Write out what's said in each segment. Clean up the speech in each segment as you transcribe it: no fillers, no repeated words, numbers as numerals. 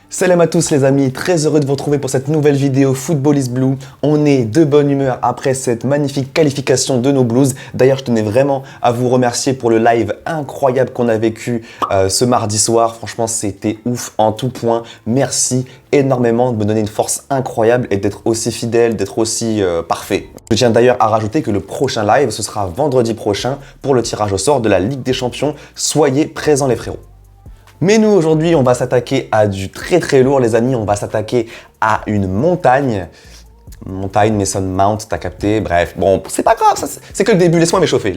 Salam à tous les amis, très heureux de vous retrouver pour cette nouvelle vidéo Football is Blue. On est de bonne humeur après cette magnifique qualification de nos Blues. D'ailleurs, je tenais vraiment à vous remercier pour le live incroyable qu'on a vécu ce mardi soir. Franchement, c'était ouf en tout point. Merci énormément de me donner une force incroyable et d'être aussi fidèle, d'être aussi parfait. Je tiens d'ailleurs à rajouter que le prochain live, ce sera vendredi prochain pour le tirage au sort de la Ligue des Champions. Soyez présents les frérots. Mais nous, aujourd'hui, on va s'attaquer à du très lourd, les amis. On va s'attaquer à une montagne. Montagne, Mason Mount, t'as capté. Bref, bon, c'est pas grave, c'est que le début. Laisse-moi m'échauffer.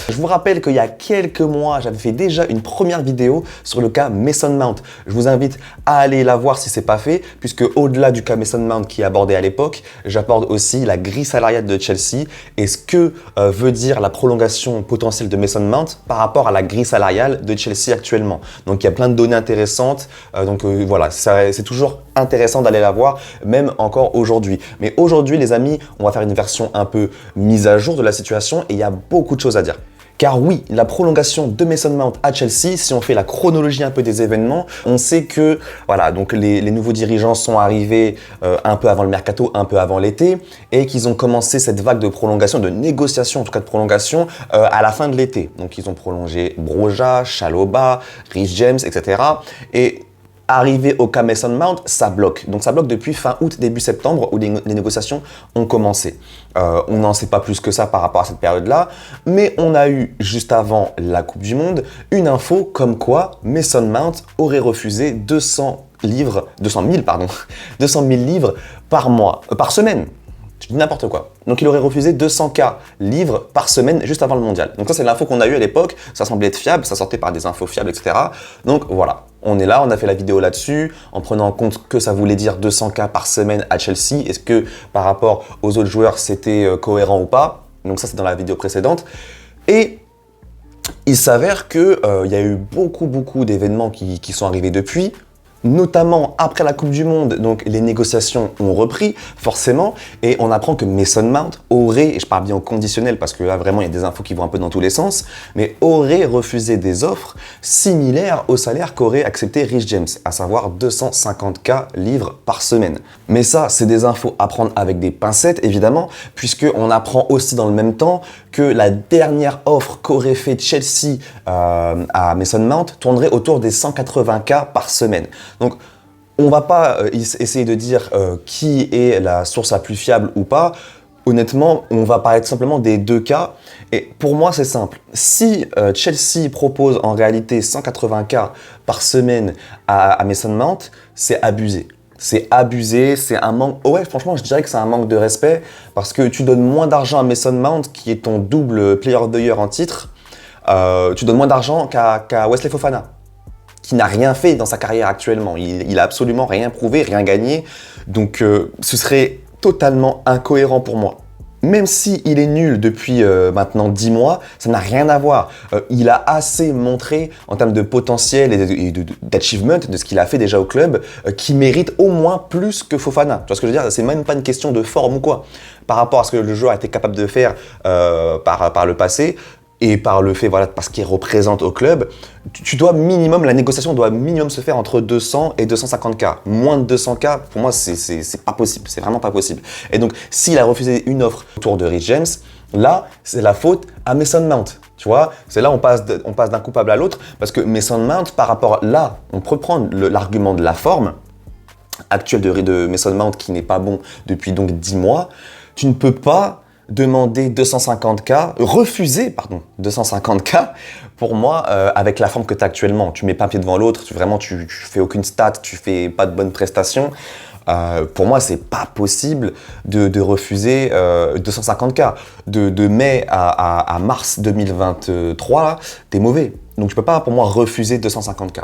Je vous rappelle qu'il y a quelques mois, j'avais fait déjà une première vidéo sur le cas Mason Mount. Je vous invite à aller la voir si c'est pas fait, puisque au-delà du cas Mason Mount qui est abordé à l'époque, j'aborde aussi la grille salariale de Chelsea et ce que veut dire la prolongation potentielle de Mason Mount par rapport à la grille salariale de Chelsea actuellement. Donc il y a plein de données intéressantes. Voilà, c'est toujours intéressant d'aller la voir, même encore aujourd'hui. Mais aujourd'hui, les amis, on va faire une version un peu mise à jour de la situation et il y a beaucoup de choses à dire. Car oui, la prolongation de Mason Mount à Chelsea, si on fait la chronologie un peu des événements, on sait que voilà, donc les nouveaux dirigeants sont arrivés un peu avant le mercato, un peu avant l'été, et qu'ils ont commencé cette vague de prolongation, de négociation en tout cas de prolongation, à la fin de l'été. Donc ils ont prolongé Broja, Chalobah, Reece James, etc. Et arrivé au cas Mason Mount, ça bloque. Donc ça bloque depuis fin août, début septembre, où les négociations ont commencé. On n'en sait pas plus que ça par rapport à cette période-là, mais on a eu, juste avant la Coupe du Monde, une info comme quoi Mason Mount aurait refusé 200 000 livres par mois, par semaine. Je dis n'importe quoi. Donc il aurait refusé 200K livres par semaine juste avant le mondial. Donc ça c'est l'info qu'on a eue à l'époque, ça semblait être fiable, ça sortait par des infos fiables, etc. Donc voilà, on est là, on a fait la vidéo là-dessus, en prenant en compte que ça voulait dire 200K par semaine à Chelsea. Est-ce que par rapport aux autres joueurs c'était cohérent ou pas? Donc ça c'est dans la vidéo précédente. Et il s'avère qu'il y a eu beaucoup d'événements qui sont arrivés depuis. Notamment après la Coupe du Monde, donc les négociations ont repris forcément et on apprend que Mason Mount aurait, et je parle bien au conditionnel parce que là vraiment il y a des infos qui vont un peu dans tous les sens, mais aurait refusé des offres similaires au salaire qu'aurait accepté Reece James, à savoir 250K livres par semaine. Mais ça, c'est des infos à prendre avec des pincettes évidemment, puisqu'on apprend aussi dans le même temps que la dernière offre qu'aurait fait Chelsea à Mason Mount tournerait autour des 180K par semaine. Donc, on ne va pas essayer de dire qui est la source la plus fiable ou pas. Honnêtement, on va parler tout simplement des deux cas. Et pour moi, c'est simple. Si Chelsea propose en réalité 180K par semaine à Mason Mount, c'est abusé. C'est abusé, c'est un manque... Oh ouais, franchement, je dirais que c'est un manque de respect parce que tu donnes moins d'argent à Mason Mount, qui est ton double Player of the Year en titre. Tu donnes moins d'argent qu'à Wesley Fofana, qui n'a rien fait dans sa carrière actuellement. Il a absolument rien prouvé, rien gagné. Donc, ce serait totalement incohérent pour moi. Même s'il est nul depuis maintenant 10 mois, ça n'a rien à voir. Il a assez montré en termes de potentiel et d'achievement de ce qu'il a fait déjà au club, qui mérite au moins plus que Fofana. Tu vois ce que je veux dire? C'est même pas une question de forme ou quoi. Par rapport à ce que le joueur a été capable de faire par le passé, et par le fait, voilà, parce qu'il représente au club, la négociation doit minimum se faire entre 200 et 250K. Moins de 200K, pour moi, c'est pas possible, c'est vraiment pas possible. Et donc, s'il a refusé une offre autour de Reece James, là, c'est la faute à Mason Mount. Tu vois, c'est là on passe d'un coupable à l'autre, parce que Mason Mount, par rapport là, on peut prendre l'argument de la forme actuelle de Mason Mount, qui n'est pas bon depuis donc 10 mois, tu ne peux pas demander 250K, 250K, pour moi, avec la forme que tu as actuellement. Tu mets pas un pied devant l'autre, tu fais aucune stat, tu fais pas de bonnes prestations. Pour moi, c'est pas possible de refuser 250K. De mai à mars 2023, t'es mauvais. Donc tu peux pas, pour moi, refuser 250K.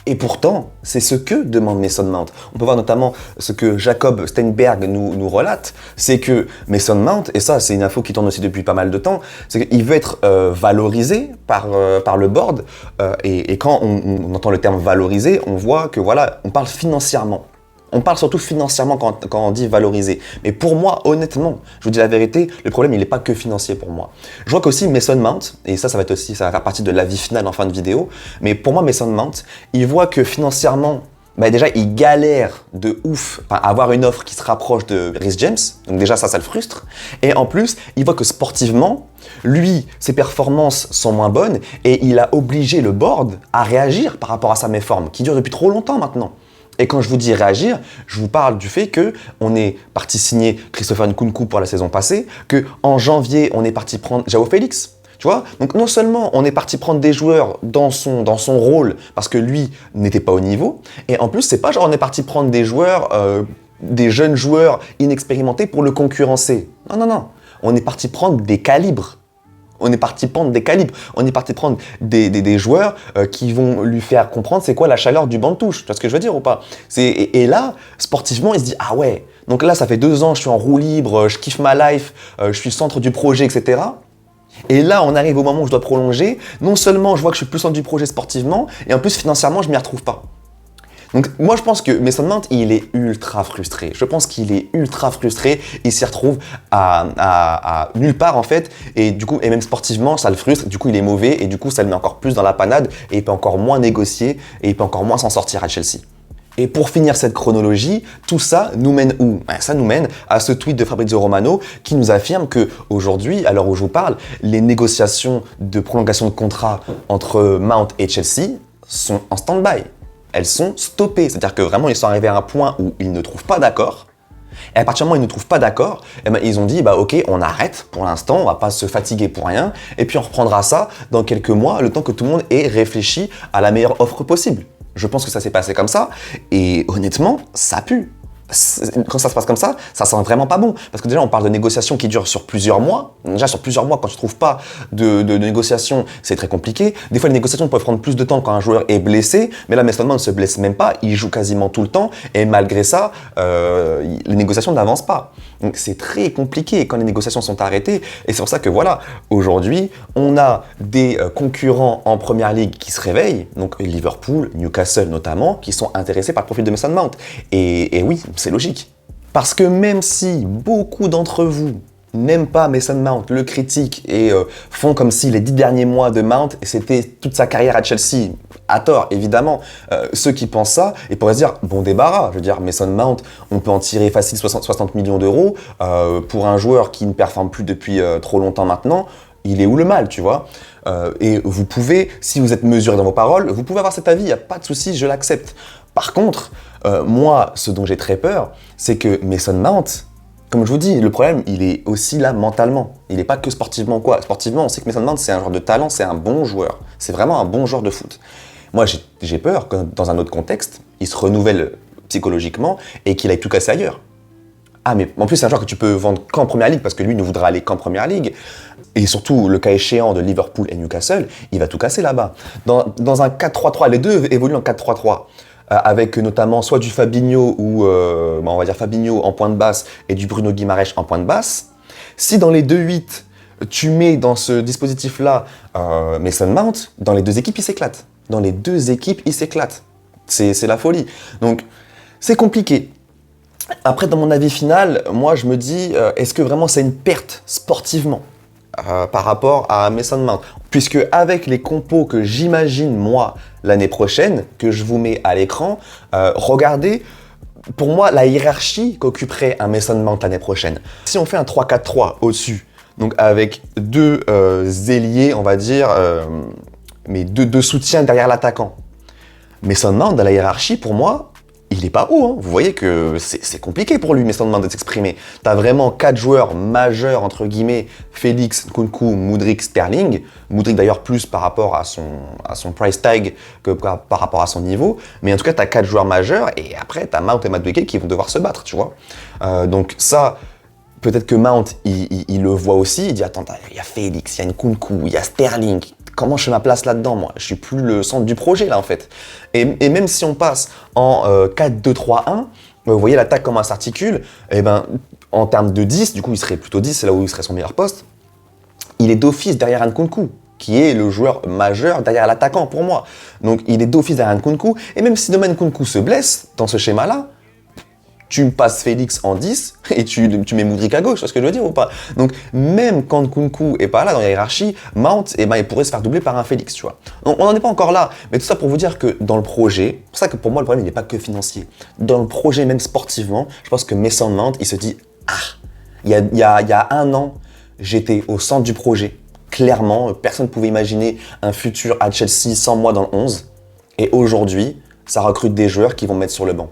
Et pourtant, c'est ce que demande Mason Mount. On peut voir notamment ce que Jacob Steinberg nous relate, c'est que Mason Mount, et ça c'est une info qui tourne aussi depuis pas mal de temps, c'est qu'il veut être valorisé par le board, et quand on entend le terme valorisé, on voit que voilà, on parle financièrement. On parle surtout financièrement quand on dit valoriser. Mais pour moi, honnêtement, je vous dis la vérité, le problème, il n'est pas que financier pour moi. Je vois qu'aussi Mason Mount, et ça va faire partie de l'avis final en fin de vidéo, mais pour moi, Mason Mount, il voit que financièrement, bah déjà, il galère de ouf à avoir une offre qui se rapproche de Reece James. Donc déjà, ça le frustre. Et en plus, il voit que sportivement, lui, ses performances sont moins bonnes et il a obligé le board à réagir par rapport à sa méforme, qui dure depuis trop longtemps maintenant. Et quand je vous dis réagir, je vous parle du fait que on est parti signer Christopher Nkunku pour la saison passée, que en janvier, on est parti prendre João Félix. Tu vois? Donc non seulement on est parti prendre des joueurs dans son rôle parce que lui n'était pas au niveau, et en plus c'est pas genre on est parti prendre des joueurs, des jeunes joueurs inexpérimentés pour le concurrencer. Non, non, non. On est parti prendre des calibres. On est parti prendre des calibres. On est parti prendre des joueurs qui vont lui faire comprendre c'est quoi la chaleur du banc de touche. Tu vois ce que je veux dire ou pas? Et là, sportivement, il se dit ah ouais. Donc là, ça fait 2 ans, je suis en roue libre, je kiffe ma life, je suis le centre du projet, etc. Et là, on arrive au moment où je dois prolonger. Non seulement je vois que je suis plus centre du projet sportivement, et en plus financièrement, je m'y retrouve pas. Donc moi je pense que Mason Mount, il est ultra frustré. Je pense qu'il est ultra frustré, il s'y retrouve à nulle part en fait, et du coup, et même sportivement, ça le frustre, du coup il est mauvais, et du coup ça le met encore plus dans la panade, et il peut encore moins négocier, et il peut encore moins s'en sortir à Chelsea. Et pour finir cette chronologie, tout ça nous mène où? Ça nous mène à ce tweet de Fabrizio Romano qui nous affirme que aujourd'hui, à l'heure où je vous parle, les négociations de prolongation de contrat entre Mount et Chelsea sont en stand-by. Elles sont stoppées. C'est-à-dire que vraiment, ils sont arrivés à un point où ils ne trouvent pas d'accord. Et à partir du moment où ils ne trouvent pas d'accord, eh ben, ils ont dit, bah ok, on arrête pour l'instant, on va pas se fatiguer pour rien, et puis on reprendra ça dans quelques mois, le temps que tout le monde ait réfléchi à la meilleure offre possible. Je pense que ça s'est passé comme ça, et honnêtement, ça pue. Quand ça se passe comme ça sent vraiment pas bon. Parce que déjà, on parle de négociations qui durent sur plusieurs mois. Déjà, sur plusieurs mois, quand tu trouves pas de négociations, c'est très compliqué. Des fois, les négociations peuvent prendre plus de temps quand un joueur est blessé. Mais là, Mason Mount ne se blesse même pas. Il joue quasiment tout le temps. Et malgré ça, les négociations n'avancent pas. Donc, c'est très compliqué quand les négociations sont arrêtées. Et c'est pour ça que voilà, aujourd'hui, on a des concurrents en Première Ligue qui se réveillent. Donc, Liverpool, Newcastle notamment, qui sont intéressés par le profil de Mason Mount. Et oui, c'est logique. Parce que même si beaucoup d'entre vous n'aiment pas Mason Mount, le critiquent et font comme si les 10 derniers mois de Mount, c'était toute sa carrière à Chelsea, à tort évidemment, ceux qui pensent ça, ils pourraient se dire, bon débarras, je veux dire, Mason Mount, on peut en tirer facile 60 millions d'euros pour un joueur qui ne performe plus depuis trop longtemps maintenant. Il est où le mal, tu vois? Et vous pouvez, si vous êtes mesuré dans vos paroles, vous pouvez avoir cet avis, il n'y a pas de souci, je l'accepte. Par contre, moi, ce dont j'ai très peur, c'est que Mason Mount, comme je vous dis, le problème, il est aussi là mentalement. Il n'est pas que sportivement quoi. Sportivement, on sait que Mason Mount, c'est un joueur de talent, c'est un bon joueur. C'est vraiment un bon joueur de foot. Moi, j'ai peur que dans un autre contexte, il se renouvelle psychologiquement et qu'il aille tout casser ailleurs. Ah, mais en plus, c'est un joueur que tu peux vendre qu'en Première Ligue parce que lui ne voudra aller qu'en Première Ligue. Et surtout, le cas échéant de Liverpool et Newcastle, il va tout casser là-bas. Dans un 4-3-3, les deux évoluent en 4-3-3. Avec notamment soit du Fabinho ou on va dire Fabinho en pointe basse et du Bruno Guimaraes en pointe basse. Si dans les 2-8, tu mets dans ce dispositif-là Mason Mount, dans les deux équipes, il s'éclate. Dans les deux équipes, il s'éclate. C'est la folie. Donc, c'est compliqué. Après, dans mon avis final, moi, je me dis, est-ce que vraiment c'est une perte sportivement par rapport à Mason Mount? Puisque avec les compos que j'imagine, moi, l'année prochaine, que je vous mets à l'écran, regardez, pour moi, la hiérarchie qu'occuperait un Mason Mount l'année prochaine. Si on fait un 3-4-3 au-dessus, donc avec deux ailiers, on va dire, mais deux soutiens derrière l'attaquant, Mason Mount, dans la hiérarchie, pour moi, il est pas haut, hein. Vous voyez que c'est compliqué pour lui, Mason Mount, de s'exprimer. T'as vraiment 4 joueurs majeurs, entre guillemets, Félix, Nkunku, Mudryk, Sterling. Mudryk d'ailleurs plus par rapport à son price tag que par rapport à son niveau. Mais en tout cas, t'as 4 joueurs majeurs et après, t'as Mount et Madueke qui vont devoir se battre, tu vois. Donc ça, peut-être que Mount, il le voit aussi. Il dit, attends, il y a Félix, il y a Nkunku, il y a Sterling. Comment je fais ma place là-dedans, moi? Je suis plus le centre du projet, là, en fait. Et même si on passe en 4-2-3-1, vous voyez l'attaque comment elle s'articule, et ben, en termes de 10, du coup, il serait plutôt 10, c'est là où il serait son meilleur poste. Il est d'office derrière Nkunku, qui est le joueur majeur derrière l'attaquant, pour moi. Donc, il est d'office derrière Nkunku, et même si demain Nkunku se blesse dans ce schéma-là, tu me passes Félix en 10 et tu mets Moudryk à gauche, tu vois ce que je veux dire ou pas? Donc, même quand Nkunku est pas là dans la hiérarchie, Mount, eh ben, il pourrait se faire doubler par un Félix, tu vois. Donc, on n'en est pas encore là, mais tout ça pour vous dire que dans le projet, c'est pour ça que pour moi, le problème, il n'est pas que financier. Dans le projet, même sportivement, je pense que Mason Mount, il se dit, ah, il y a un an, j'étais au centre du projet. Clairement, personne ne pouvait imaginer un futur à Chelsea sans moi dans le 11. Et aujourd'hui, ça recrute des joueurs qui vont me mettre sur le banc.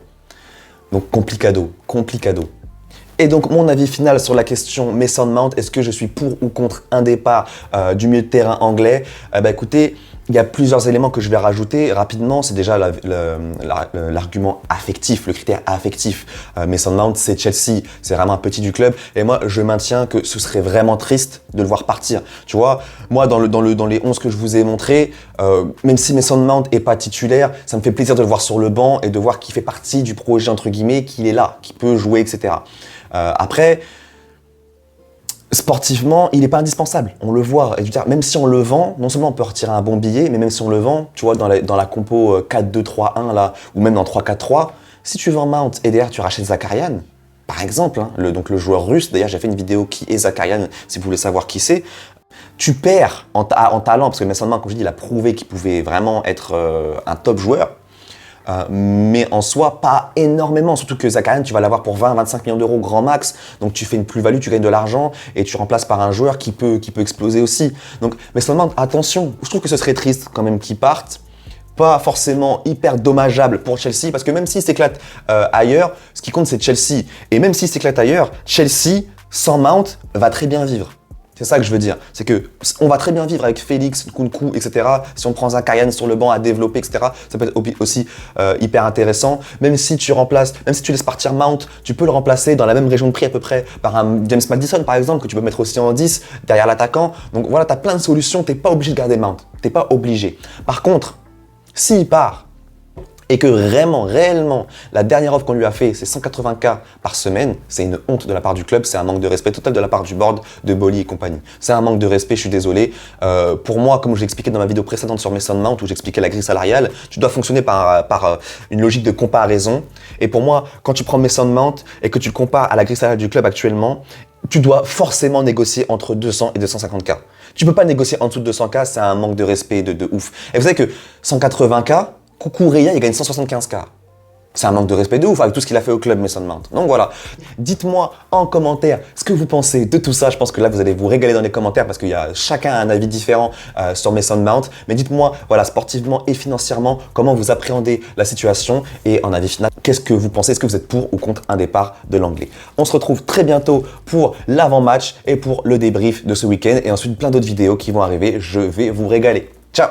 Donc, complicado. Et donc, mon avis final sur la question Mason Mount, est-ce que je suis pour ou contre un départ du milieu de terrain anglais? Écoutez, il y a plusieurs éléments que je vais rajouter rapidement. C'est déjà l'argument affectif, le critère affectif. Mason Mount, c'est Chelsea, c'est vraiment un petit du club. Et moi, je maintiens que ce serait vraiment triste de le voir partir. Tu vois, moi, dans les 11 que je vous ai montrés, même si Mason Mount est pas titulaire, ça me fait plaisir de le voir sur le banc et de voir qu'il fait partie du projet, entre guillemets, qu'il est là, qu'il peut jouer, etc. Après, sportivement, il n'est pas indispensable. On le voit. Et je veux dire, même si on le vend, non seulement on peut retirer un bon billet, mais même si on le vend, tu vois, dans la compo 4-2-3-1 là, ou même dans 3-4-3, si tu vends Mount et derrière tu rachètes Zakarian, par exemple, hein, donc le joueur russe, d'ailleurs j'ai fait une vidéo qui est Zakarian, si vous voulez savoir qui c'est, tu perds en talent, parce que Mason Mount, comme je dis, il a prouvé qu'il pouvait vraiment être un top joueur. Mais en soi, pas énormément. Surtout que Zakarian, tu vas l'avoir pour 20-25 millions d'euros grand max. Donc tu fais une plus-value, tu gagnes de l'argent et tu remplaces par un joueur qui peut exploser aussi. Donc, mais seulement, attention, je trouve que ce serait triste quand même qu'il parte. Pas forcément hyper dommageable pour Chelsea, parce que même s'il s'éclate ailleurs, ce qui compte c'est Chelsea. Et même s'il s'éclate ailleurs, Chelsea, sans Mount, va très bien vivre. C'est ça que je veux dire. C'est que on va très bien vivre avec Félix, Nkunku, etc. Si on prend Zakarian sur le banc à développer, etc. Ça peut être aussi hyper intéressant. Même si tu laisses partir Mount, tu peux le remplacer dans la même région de prix à peu près par un James Maddison par exemple, que tu peux mettre aussi en 10 derrière l'attaquant. Donc voilà, tu as plein de solutions. Tu n'es pas obligé de garder Mount. Tu n'es pas obligé. Par contre, s'il part et que réellement, la dernière offre qu'on lui a fait, c'est 180K par semaine, c'est une honte de la part du club, c'est un manque de respect total de la part du board, de Boly et compagnie. C'est un manque de respect, je suis désolé. Pour moi, comme je l'expliquais dans ma vidéo précédente sur Mason Mount, où j'expliquais la grille salariale, tu dois fonctionner par une logique de comparaison. Et pour moi, quand tu prends Mason Mount et que tu le compares à la grille salariale du club actuellement, tu dois forcément négocier entre 200 et 250K. Tu peux pas négocier en dessous de 200K, c'est un manque de respect de ouf. Et vous savez que 180K, Cucurella, il gagne 175K. C'est un manque de respect de ouf avec tout ce qu'il a fait au club Mason Mount. Donc voilà, dites-moi en commentaire ce que vous pensez de tout ça. Je pense que là, vous allez vous régaler dans les commentaires parce qu'il y a chacun un avis différent sur Mason Mount. Mais dites-moi, voilà, sportivement et financièrement, comment vous appréhendez la situation et en avis final, qu'est-ce que vous pensez? Est-ce que vous êtes pour ou contre un départ de l'anglais? On se retrouve très bientôt pour l'avant-match et pour le débrief de ce week-end et ensuite plein d'autres vidéos qui vont arriver. Je vais vous régaler. Ciao!